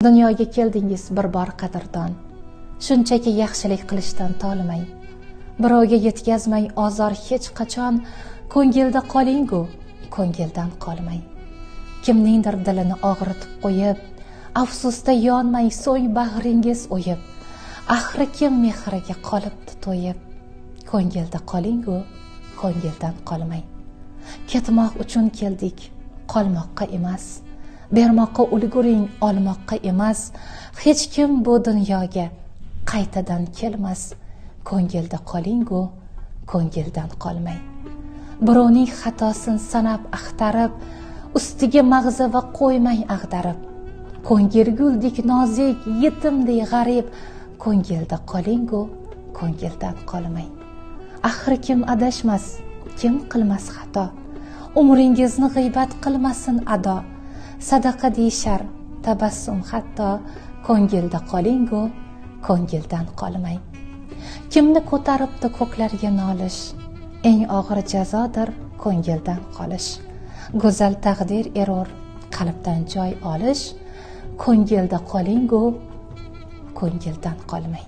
Dunyoga keldingiz bir bor qadrdon, shunchaki yaxshilik qilishdan tolimang. Birovga yetkazmay ozor hech qachon, ko'ngilda qoling-ku, ko'ngildan qolmang. Kimningdir dilini og'ritib qo'yib, afsusda yonmay so'ng bag'ringiz o'yib, axri kim mehriga qolibdi to'yib. Ko'ngilda qoling-ku, ko'ngildan qolmang. Ketmoq uchun keldik, qolmoqqa emas. Bermoqqa ulguring, olmoqqa emas. Hech kim bu dunyoga qaytadan kelmas. Ko'ngilda qoling-ku, ko'ngildan qolmang. Birovning xatosini sanab axtarib, ustiga mag'zava qo'ymang ag'darib. Ko'ngil guldek nozik, yetimdek g'arib. Ko'ngilda qoling-ku, ko'ngildan qolmang. Axir kim adashmas, kim qilmas xato. Umringizni g'iybat qilmasin ado. Sadaqa deyishar, tabassum hatto. Ko'ngilda qoling-ku, ko'ngildan qolmang. Kimni ko'taribdi ko'klarga nolish, eng og'ir jazodir ko'ngildan qolish. Go'zal taqdir erur, qalbdan joy olish. Ko'ngilda qoling-ku, ko'ngildan qolmang.